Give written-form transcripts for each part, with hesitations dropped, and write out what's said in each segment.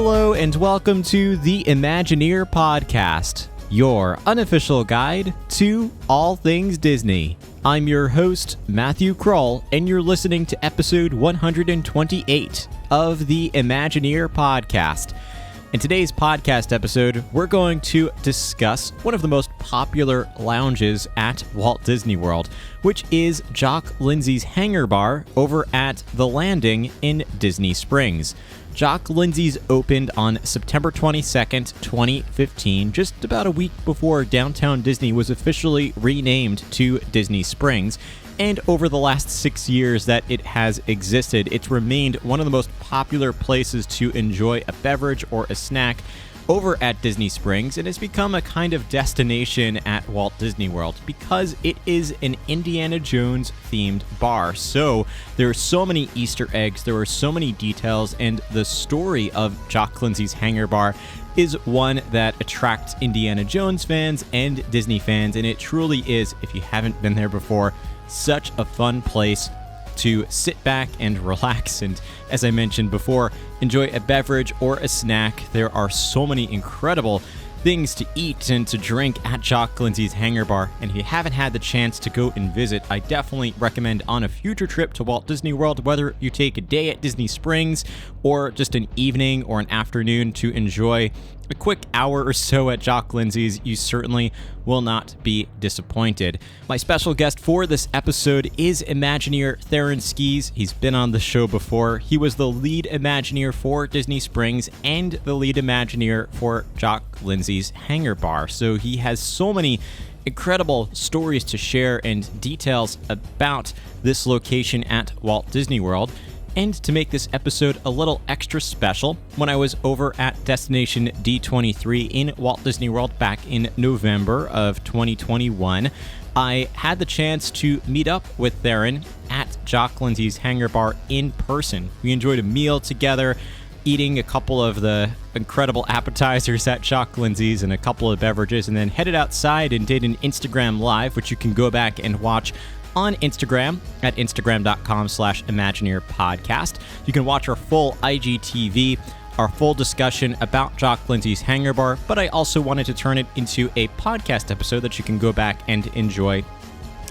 Hello and welcome to the Imagineer Podcast, your unofficial guide to all things Disney. I'm your host, Matthew Kroll, and you're listening to episode 128 of the Imagineer Podcast. In today's podcast episode, we're going to discuss one of the most popular lounges at Walt Disney World, which is Jock Lindsey's Hangar Bar over at The Landing in Disney Springs. Jock Lindsey's opened on September 22nd, 2015, just about a week before Downtown Disney was officially renamed to Disney Springs. And over the last 6 years that it has existed, it's remained one of the most popular places to enjoy a beverage or a snack over at Disney Springs, and has become a kind of destination at Walt Disney World because it is an Indiana Jones themed bar. So there are so many Easter eggs, there are so many details, and the story of Jock Lindsey's Hangar Bar is one that attracts Indiana Jones fans and Disney fans, and it truly is, if you haven't been there before, such a fun place to sit back and relax and, as I mentioned before, enjoy a beverage or a snack. There are so many incredible things to eat and to drink at Jock Lindsey's Hangar Bar, and if you haven't had the chance to go and visit, I definitely recommend on a future trip to Walt Disney World, whether you take a day at Disney Springs or just an evening or an afternoon to enjoy a quick hour or so at Jock Lindsey's, you certainly will not be disappointed. My special guest for this episode is Imagineer Theron Skis. He's been on the show before. He was the lead Imagineer for Disney Springs and the lead Imagineer for Jock Lindsey's Hangar Bar. So he has so many incredible stories to share and details about this location at Walt Disney World. And to make this episode a little extra special, when I was over at Destination D23 in Walt Disney World back in November of 2021, I had the chance to meet up with Theron at Jock Lindsey's Hangar Bar in person. We enjoyed a meal together, eating a couple of the incredible appetizers at Jock Lindsey's and a couple of beverages, and then headed outside and did an Instagram Live, which you can go back and watch on Instagram at instagram.com/ImagineerPodcast. You can watch our full IGTV, our full discussion about Jock Lindsey's Hangar Bar, but I also wanted to turn it into a podcast episode that you can go back and enjoy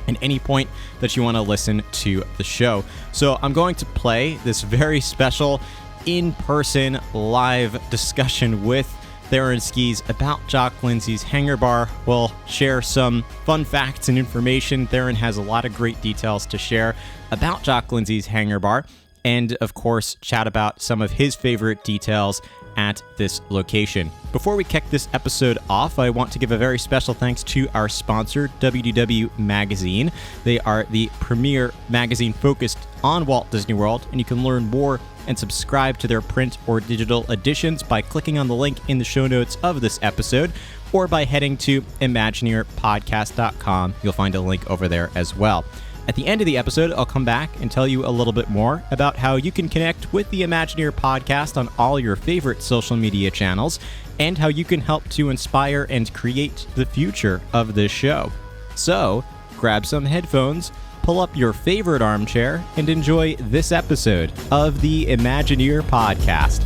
at any point that you want to listen to the show. So I'm going to play this very special in-person live discussion with Theron Skis about Jock Lindsey's Hangar Bar. We'll share some fun facts and information. Theron has a lot of great details to share about Jock Lindsey's Hangar Bar, and of course chat about some of his favorite details at this location. Before we kick this episode off, I want to give a very special thanks to our sponsor, WDW Magazine. They are the premier magazine focused on Walt Disney World, and you can learn more and subscribe to their print or digital editions by clicking on the link in the show notes of this episode, or by heading to ImagineerPodcast.com. You'll find a link over there as well. At the end of the episode, I'll come back and tell you a little bit more about how you can connect with the Imagineer Podcast on all your favorite social media channels, and how you can help to inspire and create the future of this show. So, grab some headphones, pull up your favorite armchair, and enjoy this episode of the Imagineer Podcast.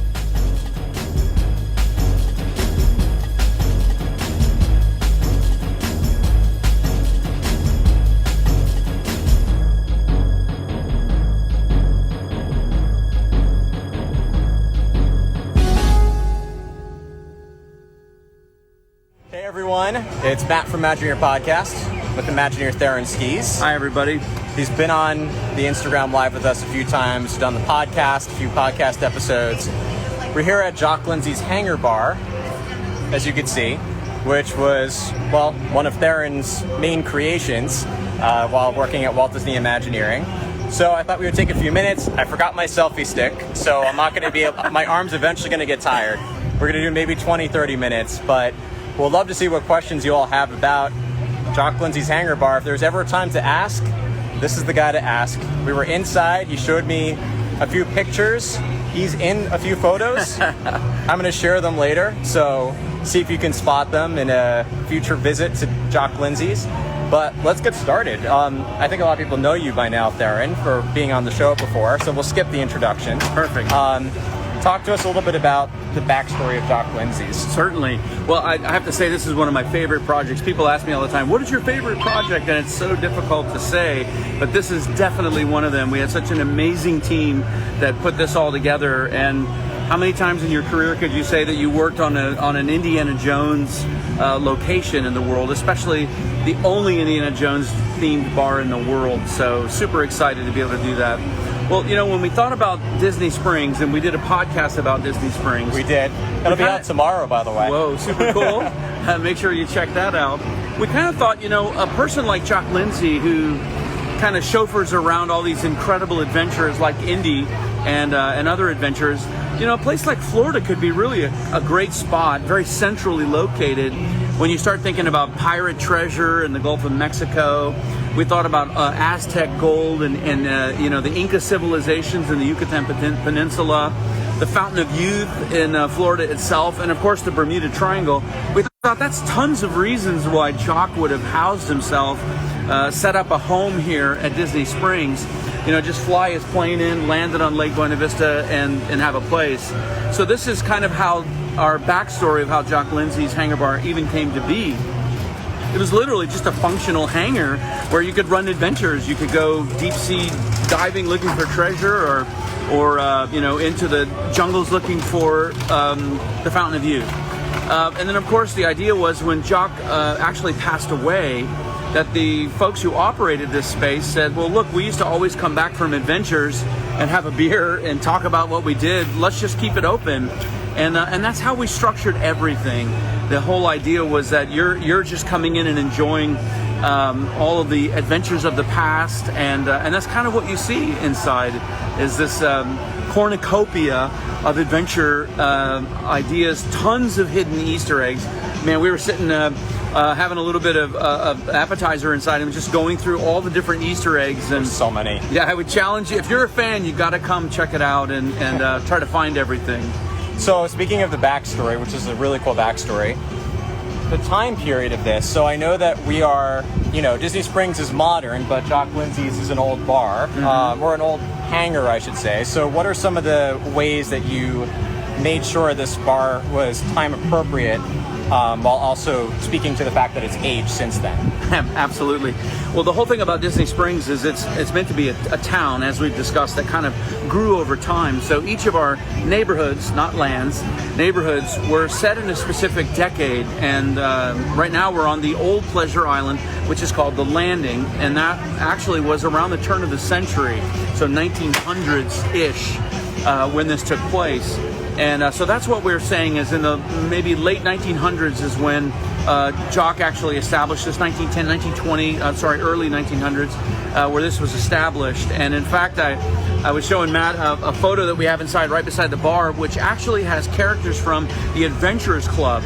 Hey everyone, it's Matt from Imagineer Podcast with Imagineer Theron Skis. Hi everybody. He's been on the Instagram Live with us a few times, done the podcast, a few podcast episodes. We're here at Jock Lindsey's Hangar Bar, as you can see, which was, well, one of Theron's main creations while working at Walt Disney Imagineering. So I thought we would take a few minutes. I forgot my selfie stick, so I'm not going to be able, my arm's eventually going to get tired. We're going to do maybe 20, 30 minutes, but we'll love to see what questions you all have about Jock Lindsey's Hangar Bar. If there's ever a time to ask, this is the guy to ask. We were inside. He showed me a few pictures. He's in a few photos. I'm going to share them later, so see if you can spot them in a future visit to Jock Lindsey's. But let's get started. I think a lot of people know you by now, Theron, for being on the show before, so we'll skip the introduction. Perfect. talk to us a little bit about the backstory of Jock Lindsey's. Certainly. Well, I have to say this is one of my favorite projects. People ask me all the time, what is your favorite project? And it's so difficult to say, but this is definitely one of them. We had such an amazing team that put this all together. And how many times in your career could you say that you worked on an Indiana Jones location in the world, especially the only Indiana Jones themed bar in the world? So super excited to be able to do that. Well, when we thought about Disney Springs, and we did a podcast about Disney Springs. We did. It'll be out tomorrow, by the way. Whoa, super cool. Make sure you check that out. We kind of thought, a person like Jock Lindsey, who kind of chauffeurs around all these incredible adventures like Indy and other adventures, a place like Florida could be really a great spot, very centrally located. When you start thinking about pirate treasure in the Gulf of Mexico, we thought about Aztec gold and the Inca civilizations in the Yucatan Peninsula, the Fountain of Youth in Florida itself, and of course the Bermuda Triangle. We thought that's tons of reasons why Jock would have housed himself, set up a home here at Disney Springs. Just fly his plane in, land it on Lake Buena Vista, and have a place. So this is kind of how our backstory of how Jock Lindsey's Hangar Bar even came to be. It was literally just a functional hangar where you could run adventures. You could go deep sea diving looking for treasure, or into the jungles looking for the Fountain of Youth. And then of course the idea was when Jock actually passed away, that the folks who operated this space said, well, look, we used to always come back from adventures and have a beer and talk about what we did. Let's just keep it open. And that's how we structured everything. The whole idea was that you're just coming in and enjoying all of the adventures of the past, and that's kind of what you see inside, is this cornucopia of adventure ideas, tons of hidden Easter eggs. Man, we were sitting having a little bit of appetizer inside and just going through all the different Easter eggs. And there's so many. Yeah, I would challenge you, if you're a fan, you got to come check it out and try to find everything. So speaking of the backstory, which is a really cool backstory, the time period of this. So I know that we are, Disney Springs is modern, but Jock Lindsey's is an old bar, or an old hangar, I should say. So what are some of the ways that you made sure this bar was time appropriate, while also speaking to the fact that it's aged since then? Absolutely. Well, the whole thing about Disney Springs is it's meant to be a town, as we've discussed, that kind of grew over time. So each of our neighborhoods, not lands, neighborhoods were set in a specific decade. And right now we're on the old Pleasure Island, which is called the Landing. And that actually was around the turn of the century, so 1900s-ish, when this took place. And so that's what we're saying is in the maybe late 1900s is when Jock actually established this, 1910, 1920, early 1900s, where this was established. And in fact, I was showing Matt a photo that we have inside, right beside the bar, which actually has characters from the Adventurers Club.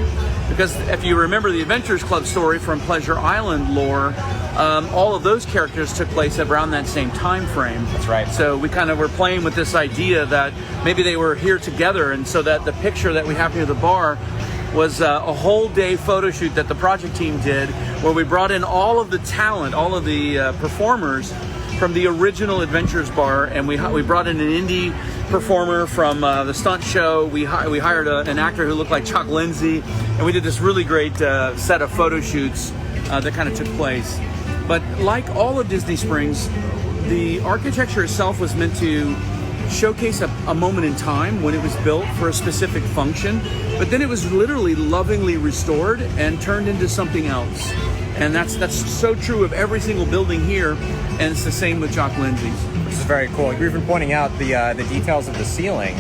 Because if you remember the Adventurers Club story from Pleasure Island lore, all of those characters took place around that same time frame. That's right. So we kind of were playing with this idea that maybe they were here together, and so that the picture that we have near the bar was a whole day photo shoot that the project team did, where we brought in all of the talent, all of the performers from the original Adventures Bar, and we brought in an Indy performer from the stunt show. We hired an actor who looked like Jock Lindsey, and we did this really great set of photo shoots that kind of took place. But like all of Disney Springs, the architecture itself was meant to showcase a moment in time when it was built for a specific function, but then it was literally lovingly restored and turned into something else. And that's so true of every single building here, and it's the same with Jock Lindsey's. Which is very cool. You've been pointing out the details of the ceiling,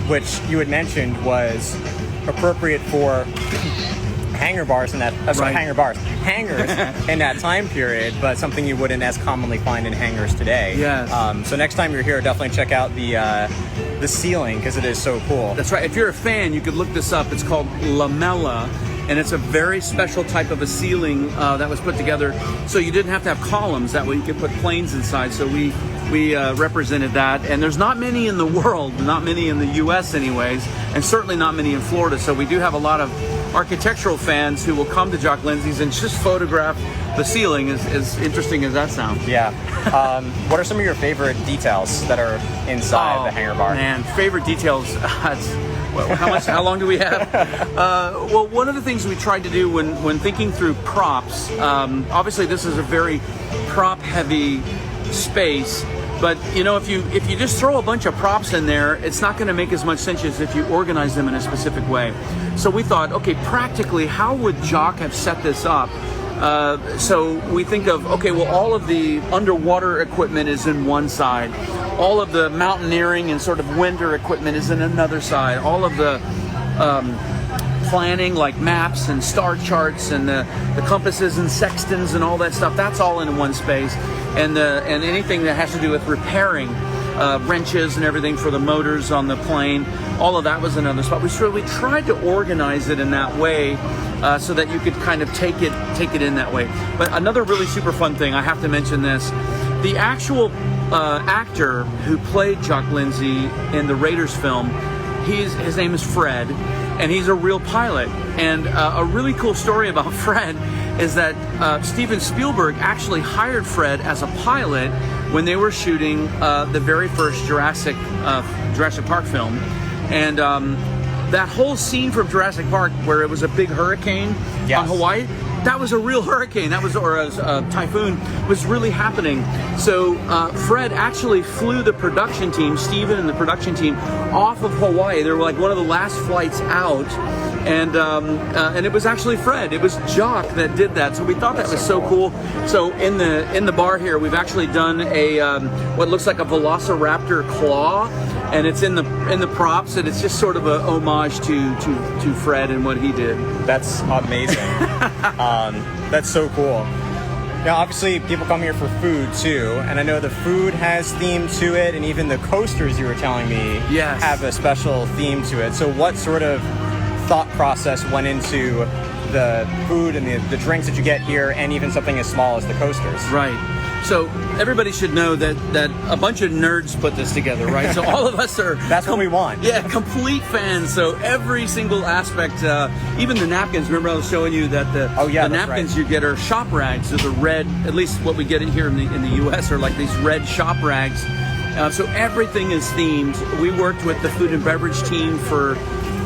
which you had mentioned was appropriate for hangars in that time period, but something you wouldn't as commonly find in hangars today. Yes. So next time you're here, definitely check out the ceiling, because it is so cool. That's right. If you're a fan, you could look this up. It's called Lamella, and it's a very special type of a ceiling that was put together. So you didn't have to have columns. That way you could put planes inside. So we represented that. And there's not many in the world, not many in the U.S. anyways, and certainly not many in Florida. So we do have a lot of architectural fans who will come to Jock Lindsey's and just photograph the ceiling, as interesting as that sounds. Yeah. What are some of your favorite details that are inside the hangar bar? Man, favorite details. How long do we have? Well, one of the things we tried to do when thinking through props, obviously this is a very prop-heavy space. But if you just throw a bunch of props in there, it's not going to make as much sense as if you organize them in a specific way. So we thought, okay, practically, how would Jock have set this up? So we think of, okay, well, all of the underwater equipment is in one side. All of the mountaineering and sort of winter equipment is in another side. All of the planning, like maps and star charts and the compasses and sextants and all that stuff, that's all in one space. And anything that has to do with repairing wrenches and everything for the motors on the plane, all of that was another spot. We tried to organize it in that way so that you could kind of take it in that way. But another really super fun thing, I have to mention this, the actual actor who played Jock Lindsey in the Raiders film, his name is Fred, and he's a real pilot. And a really cool story about Fred is that Steven Spielberg actually hired Fred as a pilot when they were shooting the very first Jurassic Park film. And that whole scene from Jurassic Park where it was a big hurricane on Hawaii, that was a real hurricane, or a typhoon, was really happening. So Fred actually flew the production team, Steven and the production team, off of Hawaii. They were like one of the last flights out. And it was actually Fred. It was Jock that did that. So we thought that was so cool. So in the bar here, we've actually done a what looks like a Velociraptor claw, and it's in the props, and it's just sort of a homage to Fred and what he did. That's amazing. That's so cool. Now, obviously, people come here for food too, and I know the food has theme to it, and even the coasters you were telling me have a special theme to it. So what sort of thought process went into the food and the drinks that you get here, and even something as small as the coasters? Right. So everybody should know that a bunch of nerds put this together, right? So all of us are... That's what we want. Yeah, complete fans. So every single aspect, even the napkins. Remember I was showing you that the napkins you get are shop rags. They're the red, at least what we get in here in the U.S. are like these red shop rags. So everything is themed. We worked with the food and beverage team for...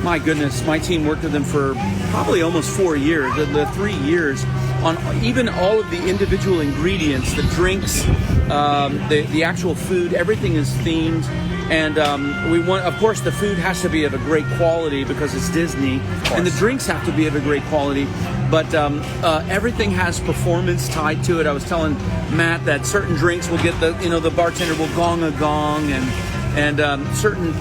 My goodness, my team worked with them for probably almost 4 years, the 3 years, on even all of the individual ingredients, the drinks, the actual food, everything is themed. And we want, of course, the food has to be of a great quality because it's Disney, and the drinks have to be of a great quality. But everything has performance tied to it. I was telling Matt that certain drinks will get the bartender will gong a gong, and certain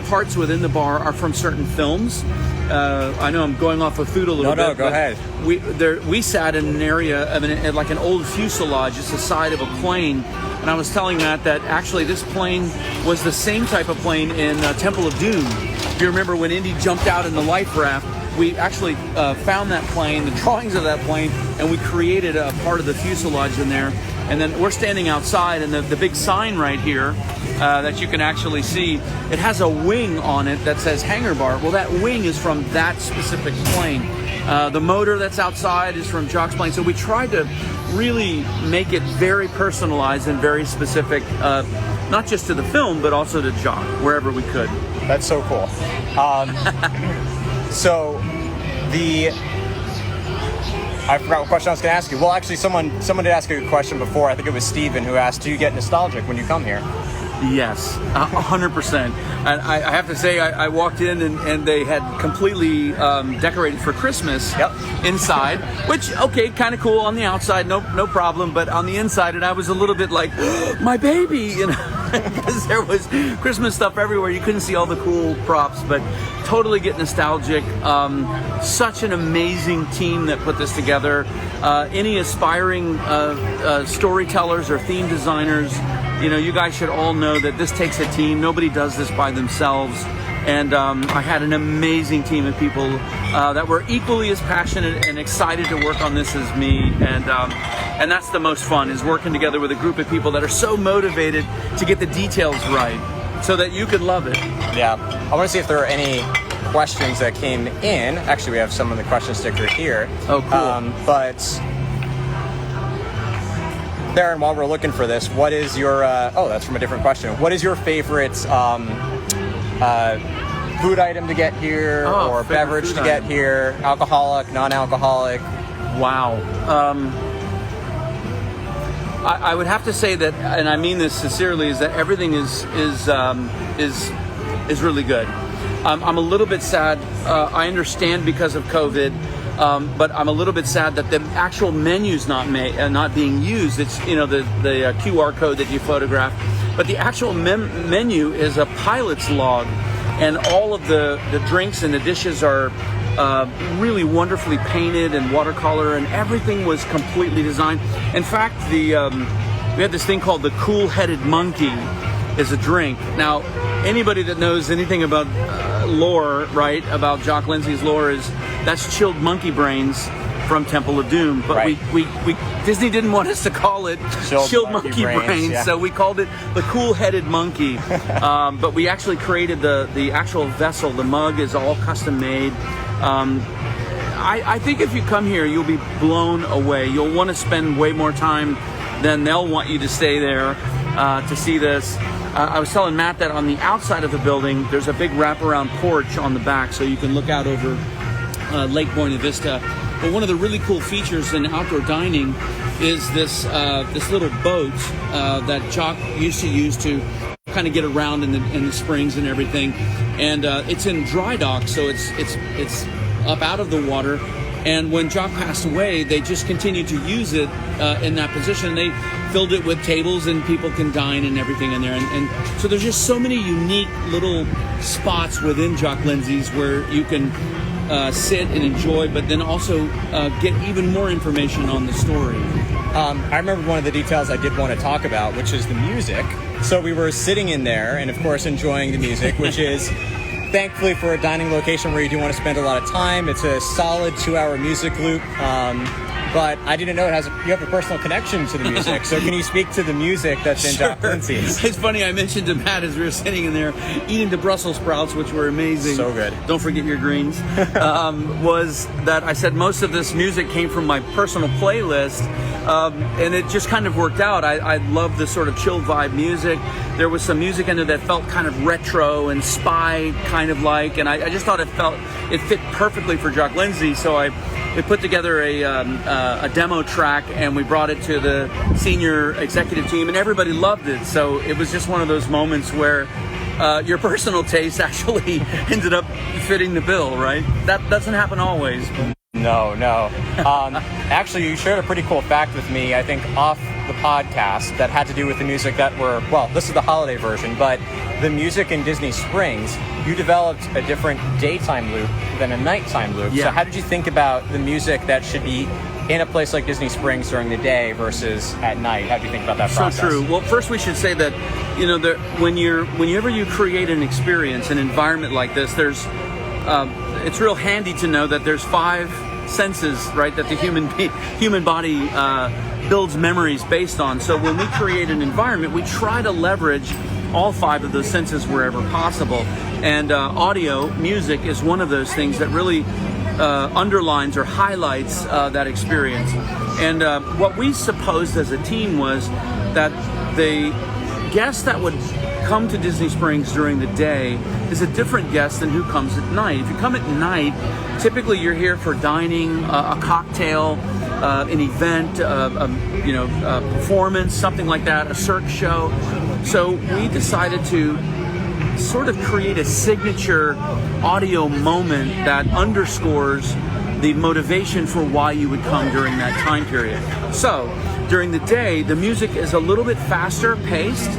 parts within the bar are from certain films. I know I'm going off of food a little bit. No, go ahead. We sat in an area of like an old fuselage, it's the side of a plane, and I was telling Matt that actually this plane was the same type of plane in Temple of Doom. If you remember when Indy jumped out in the life raft, we actually found that plane, the drawings of that plane, and we created a part of the fuselage in there. And then we're standing outside, and the big sign right here that you can actually see, it has a wing on it that says Hangar Bar. Well, that wing is from that specific plane. The motor that's outside is from Jock's plane. So we tried to really make it very personalized and very specific, not just to the film, but also to Jock, wherever we could. That's so cool. So I forgot what question I was going to ask you. Well, actually, someone did ask a good question before. I think it was Steven who asked, do you get nostalgic when you come here? Yes, 100%. And I have to say, I walked in and they had completely decorated for Christmas inside, which, okay, kind of cool on the outside, no problem, but on the inside, and I was a little bit like, my baby, because there was Christmas stuff everywhere. You couldn't see all the cool props, but totally get nostalgic. Such an amazing team that put this together. Any aspiring storytellers or theme designers, you guys should all know that this takes a team. Nobody does this by themselves. And I had an amazing team of people that were equally as passionate and excited to work on this as me. And that's the most fun, is working together with a group of people that are so motivated to get the details right so that you could love it. Yeah. I want to see if there are any questions that came in. Actually, we have some on the question sticker here. Oh, cool. But Darren, while we're looking for this, what is your, that's from a different question. What is your favorite food item to get here, or beverage to get here? Alcoholic, non-alcoholic? Wow. I would have to say that, and I mean this sincerely, is that everything is really good. I'm a little bit sad. I understand because of COVID, but I'm a little bit sad that the actual menu's not being used. It's the QR code that you photograph, but the actual menu is a pilot's log, and all of the drinks and the dishes are really wonderfully painted and watercolor, and everything was completely designed. In fact, we had this thing called the Cool-Headed Monkey is a drink. Now, anybody that knows anything about lore, right, about Jock Lindsey's lore, that's chilled monkey brains from Temple of Doom. But right. we Disney didn't want us to call it chilled monkey brains, yeah. So we called it the Cool-Headed Monkey. But we actually created the actual vessel. The mug is all custom made. I think if you come here, you'll be blown away. You'll want to spend way more time than they'll want you to stay there to see this. I was telling Matt that on the outside of the building, there's a big wraparound porch on the back, so you can look out over Lake Buena Vista. But one of the really cool features in outdoor dining is this little boat that Jock used to use to kind of get around in the springs and everything. And it's in dry dock, so it's up out of the water. And when Jock passed away, they just continued to use it in that position. They filled it with tables, and people can dine and everything in there. And so there's just so many unique little spots within Jock Lindsey's where you can sit and enjoy, but then also get even more information on the story. I remember one of the details I did want to talk about, which is the music. So we were sitting in there and, of course, enjoying the music, which is... Thankfully, for a dining location where you do want to spend a lot of time, it's a solid 2-hour music loop. But I didn't know you have a personal connection to the music. So can you speak to the music that's in Jock Lindsey's? It's funny, I mentioned to Matt as we were sitting in there eating the Brussels sprouts, which were amazing. So good. Don't forget your greens. Was that I said most of this music came from my personal playlist. And it just kind of worked out. I love the sort of chill vibe music. There was some music in there that felt kind of retro and spy kind of like, and I just thought it fit perfectly for Jock Lindsey. So we put together a demo track, and we brought it to the senior executive team, and everybody loved it. So it was just one of those moments where your personal taste actually ended up fitting the bill, right? That doesn't happen always. No. Actually, you shared a pretty cool fact with me, I think, off the podcast that had to do with the music this is the holiday version, but the music in Disney Springs, you developed a different daytime loop than a nighttime loop. Yeah. So how did you think about the music that should be in a place like Disney Springs during the day versus at night? How do you think about that process? So true. Well, first we should say that, whenever you create an experience, an environment like this, it's real handy to know that there's 5 senses, right, that the human body builds memories based on. So when we create an environment, we try to leverage all 5 of those senses wherever possible. And audio, music, is one of those things that really underlines or highlights that experience. And what we supposed as a team was that the guests that would come to Disney Springs during the day is a different guest than who comes at night. If you come at night, typically you're here for dining, a cocktail, an event, a performance, something like that, a cirque show. So we decided to sort of create a signature audio moment that underscores the motivation for why you would come during that time period. So during the day, the music is a little bit faster paced,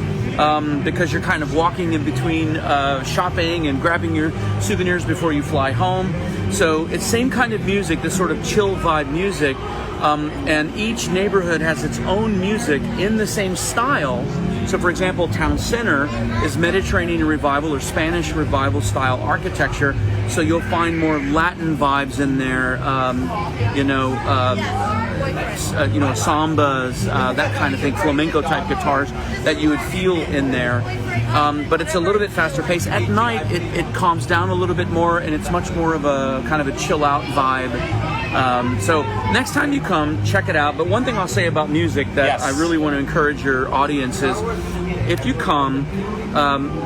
because you're kind of walking in between shopping and grabbing your souvenirs before you fly home. So it's same kind of music, this sort of chill vibe music, and each neighborhood has its own music in the same style, So, for example, Town Center is Mediterranean Revival or Spanish Revival style architecture. So you'll find more Latin vibes in there, sambas, that kind of thing, flamenco type guitars that you would feel in there. But it's a little bit faster paced. At night, it calms down a little bit more, and it's much more of a kind of a chill out vibe. So next time you come, check it out. But one thing I'll say about music that I really want to encourage your audience is, if you come,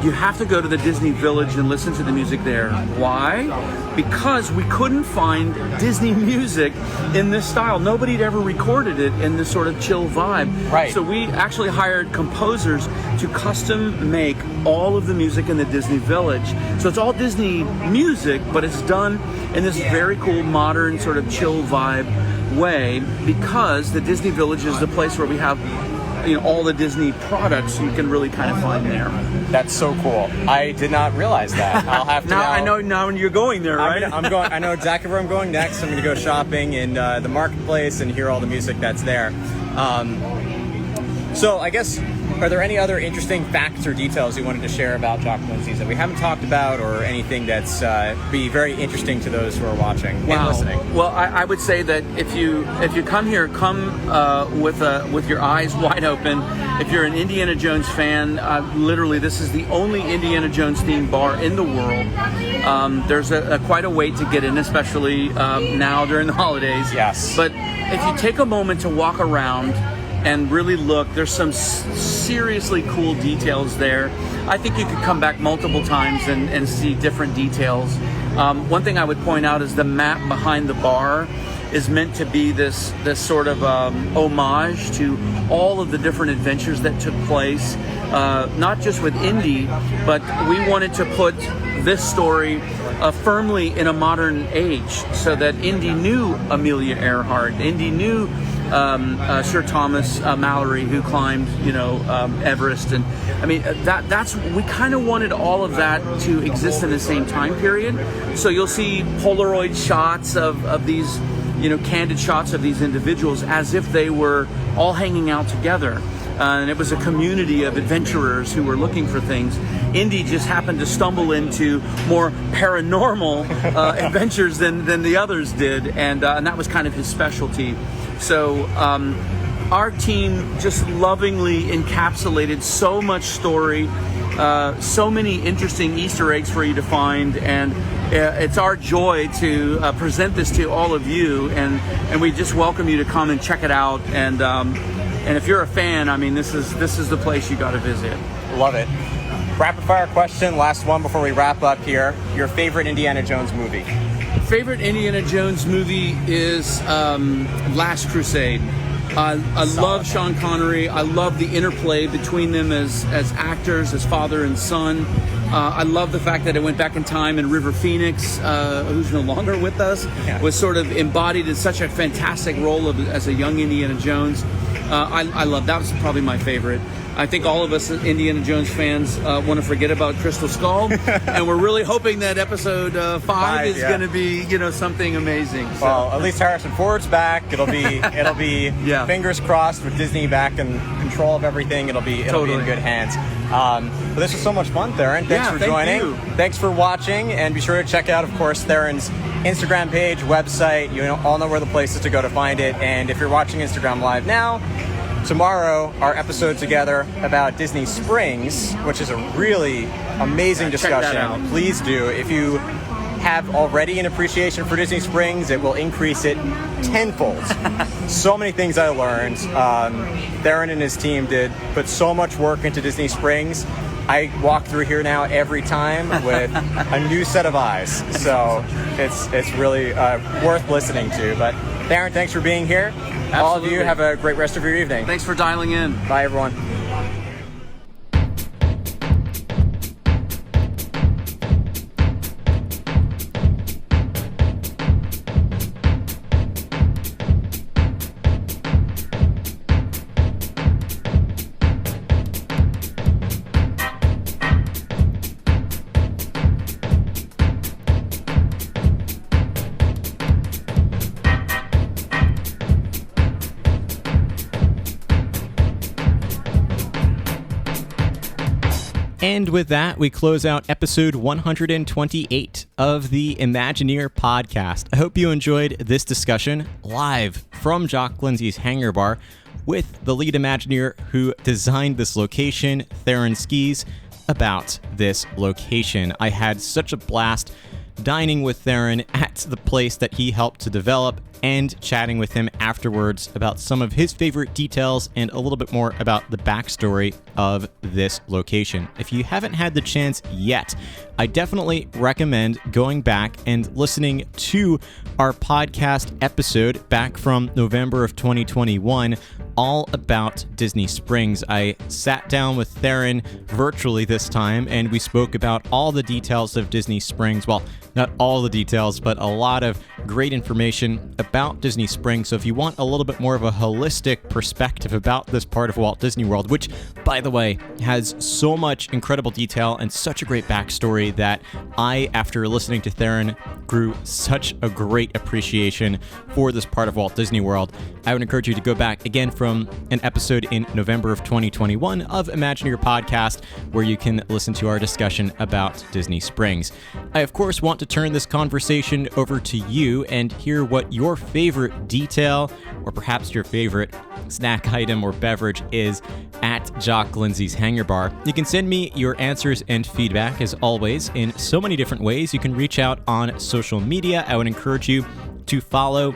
you have to go to the Disney Village and listen to the music there. Why? Because we couldn't find Disney music in this style. Nobody had ever recorded it in this sort of chill vibe. Right. So we actually hired composers to custom make all of the music in the Disney Village. So it's all Disney music, but it's done in this very cool, modern, sort of chill vibe way, because the Disney Village is the place where we have all the Disney products you can really kind of find there. That's so cool. I did not realize that. I'll have to now. I know now when you're going there, right? I'm going. I know exactly where I'm going next. I'm going to go shopping in the marketplace and hear all the music that's there. So I guess, are there any other interesting facts or details you wanted to share about Jock Lindsey that we haven't talked about, or anything that's be very interesting to those who are watching and listening? Well, I would say that if you come here, come with your eyes wide open. If you're an Indiana Jones fan, literally this is the only Indiana Jones themed bar in the world. There's quite a wait to get in, especially now during the holidays. Yes. But if you take a moment to walk around and really look, there's some seriously cool details there. I think you could come back multiple times and see different details. One thing I would point out is the map behind the bar is meant to be this sort of homage to all of the different adventures that took place, not just with Indy, but we wanted to put this story firmly in a modern age, so that Indy knew Amelia Earhart, Indy knew Sir Thomas Mallory, who climbed, Everest, and I mean that's we kind of wanted all of that to exist in the same time period. So you'll see Polaroid shots of these, candid shots of these individuals as if they were all hanging out together. And it was a community of adventurers who were looking for things. Indy just happened to stumble into more paranormal adventures than the others did, and that was kind of his specialty. So our team just lovingly encapsulated so much story, so many interesting Easter eggs for you to find, and it's our joy to present this to all of you, and we just welcome you to come and check it out. And if you're a fan, I mean, this is the place you got to visit. Love it. Rapid fire question, last one before we wrap up here. Your favorite Indiana Jones movie? Favorite Indiana Jones movie is Last Crusade. I love Sean Connery. I love the interplay between them as actors, as father and son. I love the fact that it went back in time, and River Phoenix, who's no longer with us, was sort of embodied in such a fantastic role as a young Indiana Jones. I love that. Was probably my favorite. I think all of us Indiana Jones fans want to forget about Crystal Skull, and we're really hoping that episode 5 is going to be, something amazing. So. Well, at least Harrison Ford's back. It'll be fingers crossed with Disney back in control of everything. It'll be in good hands. But this was so much fun, Theron. Thanks for joining. Thanks for watching, and be sure to check out, of course, Theron's Instagram page, website. You all know where the place is to go to find it. And if you're watching Instagram Live now, tomorrow, our episode together about Disney Springs, which is a really amazing discussion. Please do. If you have already an appreciation for Disney Springs, it will increase it tenfold. So many things I learned. Theron and his team put so much work into Disney Springs. I walk through here now every time with a new set of eyes. So it's really worth listening to. But Theron, thanks for being here. Absolutely. All of you have a great rest of your evening. Thanks for dialing in. Bye, everyone. And with that, we close out episode 128 of the Imagineer podcast. I hope you enjoyed this discussion live from Jock Lindsey's Hangar Bar with the lead Imagineer who designed this location, Theron Skis, about this location. I had such a blast dining with Theron at the place that he helped to develop and chatting with him afterwards about some of his favorite details and a little bit more about the backstory of this location. If you haven't had the chance yet, I definitely recommend going back and listening to our podcast episode back from November of 2021, all about Disney Springs. I sat down with Theron virtually this time, and we spoke about all the details of Disney Springs. Well, not all the details, but a lot of great information about Disney Springs. So if you want a little bit more of a holistic perspective about this part of Walt Disney World, which, by the way, has so much incredible detail and such a great backstory that I, after listening to Theron, grew such a great appreciation for this part of Walt Disney World. I would encourage you to go back again from an episode in November of 2021 of Imagineer Podcast, where you can listen to our discussion about Disney Springs. I, of course, want to turn this conversation over to you and hear what your favorite detail, or perhaps your favorite snack item or beverage is at Jock Lindsey's Hangar Bar. You can send me your answers and feedback, as always, in so many different ways. You can reach out on social media. I would encourage you to follow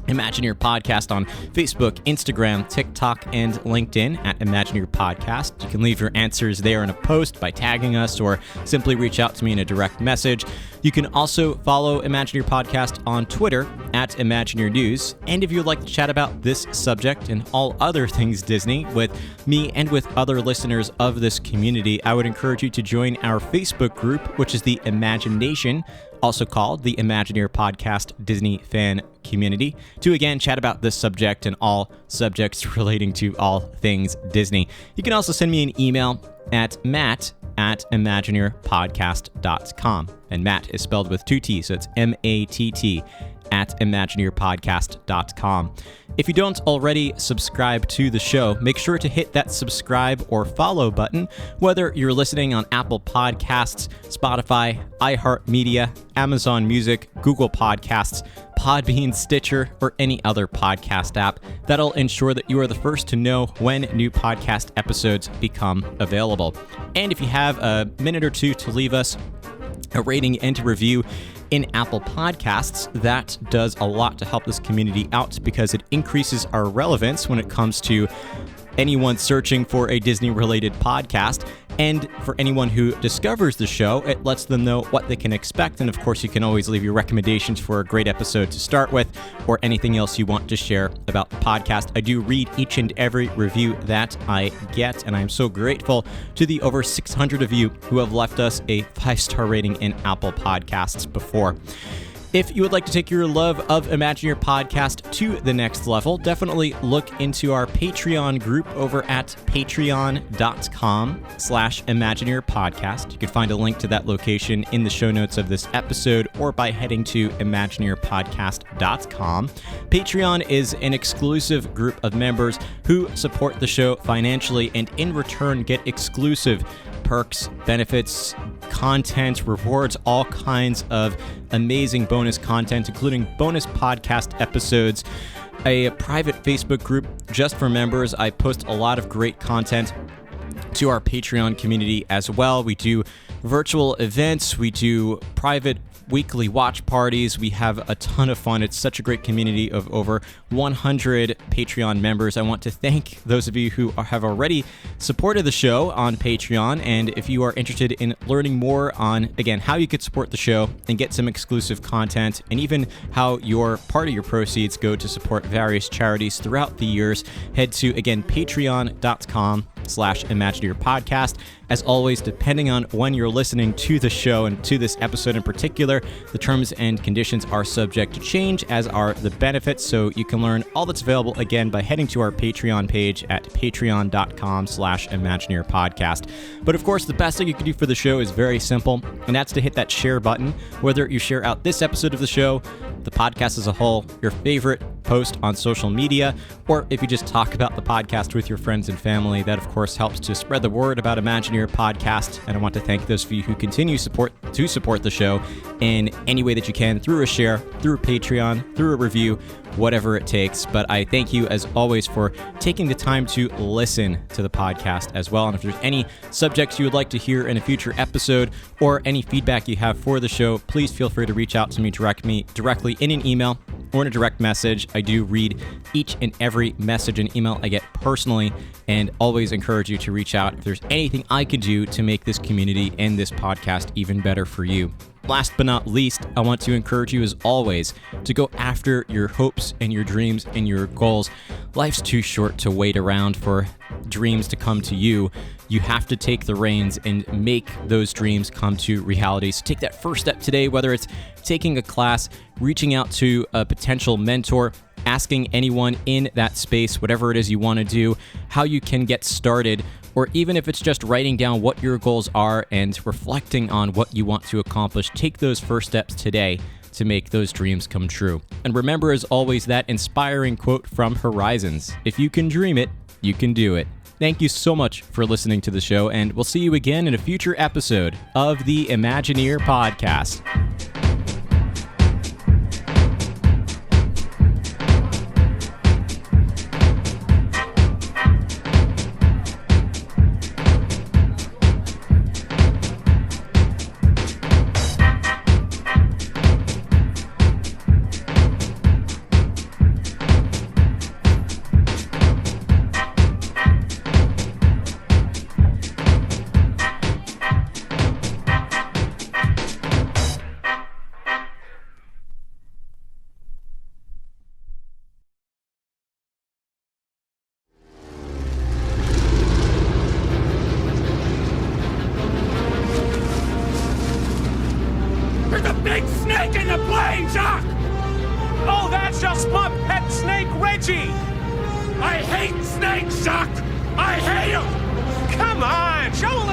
Imagineer Podcast on Facebook, Instagram, TikTok, and LinkedIn at Imagineer Podcast. You can leave your answers there in a post by tagging us or simply reach out to me in a direct message. You can also follow Imagineer Podcast on Twitter at Imagineer News. And if you'd like to chat about this subject and all other things Disney with me and with other listeners of this community, I would encourage you to join our Facebook group, which is the Imagination, also called the Imagineer Podcast Disney Fan Community, to again chat about this subject and all subjects relating to all things Disney. You can also send me an email at matt@imagineerpodcast.com. And Matt is spelled with two T's, so it's M-A-T-T at imagineerpodcast.com. If you don't already subscribe to the show, make sure to hit that subscribe or follow button, whether you're listening on Apple Podcasts, Spotify, iHeartMedia, Amazon Music, Google Podcasts, Podbean, Stitcher, or any other podcast app. That'll ensure that you are the first to know when new podcast episodes become available. And if you have a minute or two to leave us a rating and a review in Apple Podcasts, that does a lot to help this community out because it increases our relevance when it comes to anyone searching for a Disney-related podcast. And for anyone who discovers the show, it lets them know what they can expect. And of course, you can always leave your recommendations for a great episode to start with or anything else you want to share about the podcast. I do read each and every review that I get, and I'm so grateful to the over 600 of you who have left us a 5-star rating in Apple Podcasts before. If you would like to take your love of Imagineer Podcast to the next level, definitely look into our Patreon group over at patreon.com/Imagineer Podcast. You can find a link to that location in the show notes of this episode or by heading to ImagineerPodcast.com. Patreon is an exclusive group of members who support the show financially and in return get exclusive perks, benefits, content, rewards, all kinds of amazing bonus content, including bonus podcast episodes, a private Facebook group just for members. I post a lot of great content to our Patreon community as well. We do virtual events, we do private weekly watch parties. We have a ton of fun. It's such a great community of over 100 Patreon members. I want to thank those of you who have already supported the show on Patreon. And if you are interested in learning more on, again, how you could support the show and get some exclusive content, and even how your part of your proceeds go to support various charities throughout the years, head to, again, patreon.com/Imagineer Podcast. As always, depending on when you're listening to the show and to this episode in particular, the terms and conditions are subject to change, as are the benefits. So you can learn all that's available again by heading to our Patreon page at patreon.com/Imagineer Podcast. But of course, the best thing you can do for the show is very simple, and that's to hit that share button. Whether you share out this episode of the show, the podcast as a whole, your favorite post on social media, or if you just talk about the podcast with your friends and family. That, of course, helps to spread the word about Imagineer Podcast. And I want to thank those of you who continue to support the show in any way that you can, through a share, through a Patreon, through a review, whatever it takes. But I thank you, as always, for taking the time to listen to the podcast as well. And if there's any subjects you would like to hear in a future episode, or any feedback you have for the show, please feel free to reach out to me directly in an email or in a direct message. I do read each and every message and email I get personally, and always encourage you to reach out if there's anything I could do to make this community and this podcast even better for you. Last but not least, I want to encourage you, as always, to go after your hopes and your dreams and your goals. Life's too short to wait around for dreams to come to you. You have to take the reins and make those dreams come to reality. So take that first step today, whether it's taking a class, reaching out to a potential mentor, asking anyone in that space, whatever it is you want to do, how you can get started, or even if it's just writing down what your goals are and reflecting on what you want to accomplish. Take those first steps today to make those dreams come true. And remember, as always, that inspiring quote from Horizons: if you can dream it, you can do it. Thank you so much for listening to the show, and we'll see you again in a future episode of the Imagineer Podcast. Big snake in the plane, Jock! Oh, that's just my pet snake, Reggie! I hate snakes, Jock! I hate them! Come on, show a